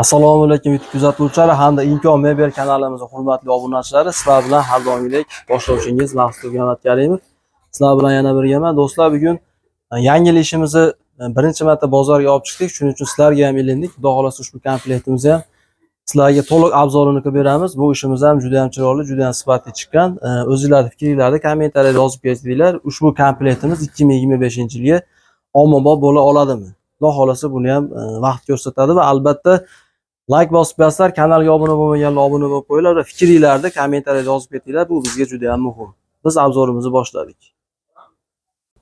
Assalomu alaykum YouTube kuzatuvchilari hamda Imkon Mebel kanalimizning hurmatli obunachilari. Sizlar bilan har doimgidek boshlovchingiz Maqsud Karimov. Sizlar bilan yana birgaman. Do'stlar, bugun yangi ishimizni birinchi marta bozorga olib chiqdik. Shuning uchun sizlarga ham ilindik. Xudo xolasa ushbu komplektimizni ham sizlarga to'liq obzorini qilib beramiz. Bu ishimiz ham juda ham chiroyli, juda ham sifatli chiqqan. O'zingizlarning fikringizni kommentariyada yozib kelinglar. Ushbu komplektimiz 2025-yilga ommabop bo'la oladimi? Xudo xolasa buni ham vaqt ko'rsatadi va albatta like bosib qo'yasizlar, kanalga obuna bo'lmaganlar obuna bo'lib qo'yinglar va fikringizni kommentariyada yozib ketinglar. Bu bizga juda ham muhim. Biz obzorimizni boshladik.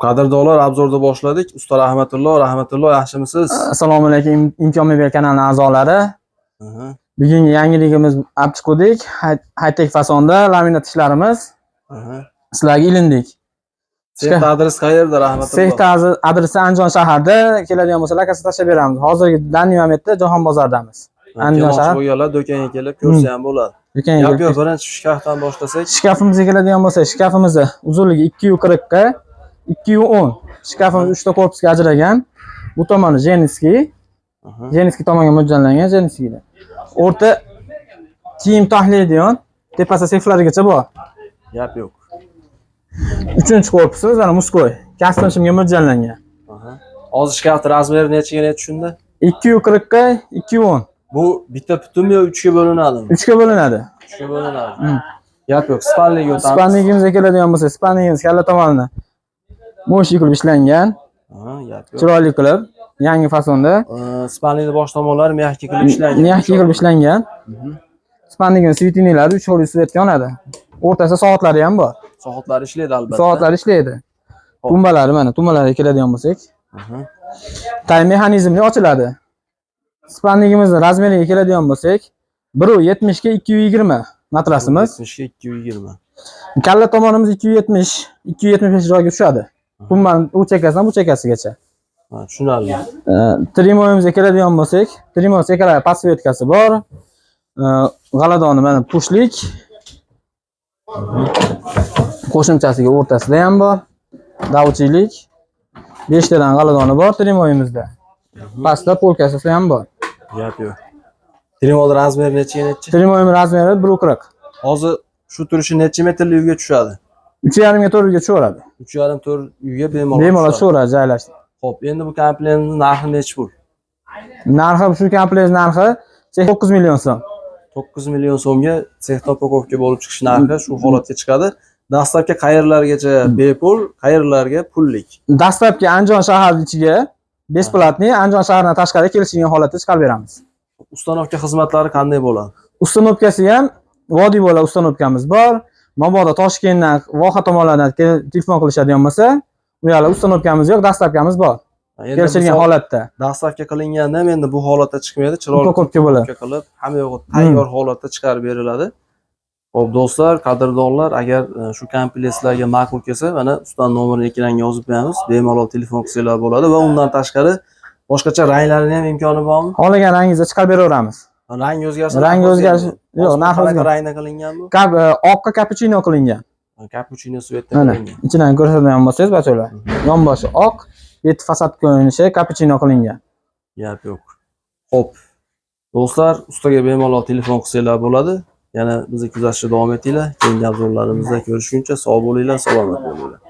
Qadrdonlar, obzorni boshladik. Usta rahmatulloh, yaxshimisiz? Assalomu alaykum Imkon Mebel kanalining a'zolari. Bugungi yangiligimiz olib chiqdik. High-tech fasonda laminat ishlarimiz. Sizlarga ilindik. Sext adres qayerda rahmatulloh? Sext adresi Andijon shahrida. Keladigan bo'lsalar kassa tashlab beramiz. Hozirgi danli momentda Jahon bozordamiz. Andijon shahar bo'lganlar do'konga kelib ko'rsa ham bo'ladi. Yo'q, birinchi shkafdan boshlasak. Shkafimizga keladigan bo'lsa, shkafimizni uzunligi 240 ga 210. Shkafimiz 3 ta korpusga ajragan. Bu tomoni Jenskiy. Jenskiy tomonga mo'ljallangan Jenskiyda. O'rta kiyim tahlidiyon, tepasi seflarigacha bor. Gap yo'q. 3-korpusimiz mana muskoy. Custom shimga mo'ljallangan. Hozir shkafning razmeri nechiga net tushunda? 240 ga 210. Bu bitta putummi yo 3 ga bo'linadimi? 3 ga bo'linadi. 3 ga bo'linadi. Gap yo'q. Spanliga o'tamiz. Spanligimizga keladigan bo'lsa, spanligimiz kalla tomonini mo'shi qilib ishlangan. Gap yo'q. Chiroyli qilib, yangi fasonda. Spanligning bosh tomonlari mehki qilib ishlangan. Mehki qilib ishlangan. Spanligimiz svitinilari 3 xil svetga yonadi. O'rtasida soatlari ham bor. Soatlari ishlaydi albatta. Soatlari ishlaydi. Tumbalari mana, tumbalariga keladigan bo'lsak. Tay mexanizmli ochiladi. Spanligimizning razmeriga keladigan bo'lsak, 1.70 ga 220 matrasimiz. 70 ga 220. Kalla tomonimiz 270, 275 joyga tushadi. Tumban u chekkasidan bu chekkasigacha. Ha, tushunarli. Trimoyimizga keladigan bo'lsak, trimo chekalari pasvetkasi bor. G'aladoni mana pushlik. Qo'shimchasiga o'rtasida ham bor. Davchilik. 5 tadan g'aladoni bor trimoyimizda. Pastda polkasi ham bor. Gap yo'q. Trimoning razmeri necha? Trimoning razmeri 1.40. Hozir shu turishi necha metrli uyga tushadi? 3.5 ga 4 uyga tushaveradi. 3.5-4 uyga bemalol tushaveradi joylashdi. Xo'p, endi bu komplektning narxi necha pul? Narxi shu komplekt narxi 9 million so'm. 9 million so'mga sexta upakovka bo'lib chiqish narxi shu holatga chiqadi. Dastlabki qayerlargacha bepul, qayerlarga pullik? Dastlabki Andijon shahar ichiga besplatniy, Andijon shaharidan tashqari kelishgan holatda chiqarib beramiz. Ustanovka xizmatlari qanday bo'ladi? Ustanovkasi ham vodiy bo'la ustanovkamiz bor. Mabodo Toshkentdan, Voha tomonlardan telefon qilishadigan bo'lsa, u yerda ustanovkamiz yo'q, dastlabkamiz bor. Kelishilgan holatda. Dastlabki qilinganda ham endi bu holatda chiqmaydi, chiroyli qilib, hamma yo'g'i tayyor holatda chiqarib beriladi. Xo'p do'stlar, qadrdonlar, agar shu komplekslarga ma'qul kelsa, mana ustaning nomerini ekranga yozib qo'yamiz. Bemalol telefon qilsanglar bo'ladi va undan tashqari boshqacha ranglarini ham imkoni bormi? Xohlagan rangingizda chiqarib beraveramiz. Rang o'zgarishi? Rang o'zgarishi yo'q, narxi qanaqa rangda qilingan bu? Oqqa kapuchino qilingan. Kapuchino svetda qilingan. Ichidan ko'rsatadigan bo'lsangiz, bacholar. Yonboshi oq, bet fasad ko'rinishi kapuchino qilingan. Gap yo'q. Xo'p. Do'stlar, ustaga bemalol telefon qilsanglar bo'ladi. Yana bizni kuzatishda davom etinglar. Keyingi obzorlarimizda ko'rishguncha sog' bo'linglar, salomat bo'linglar.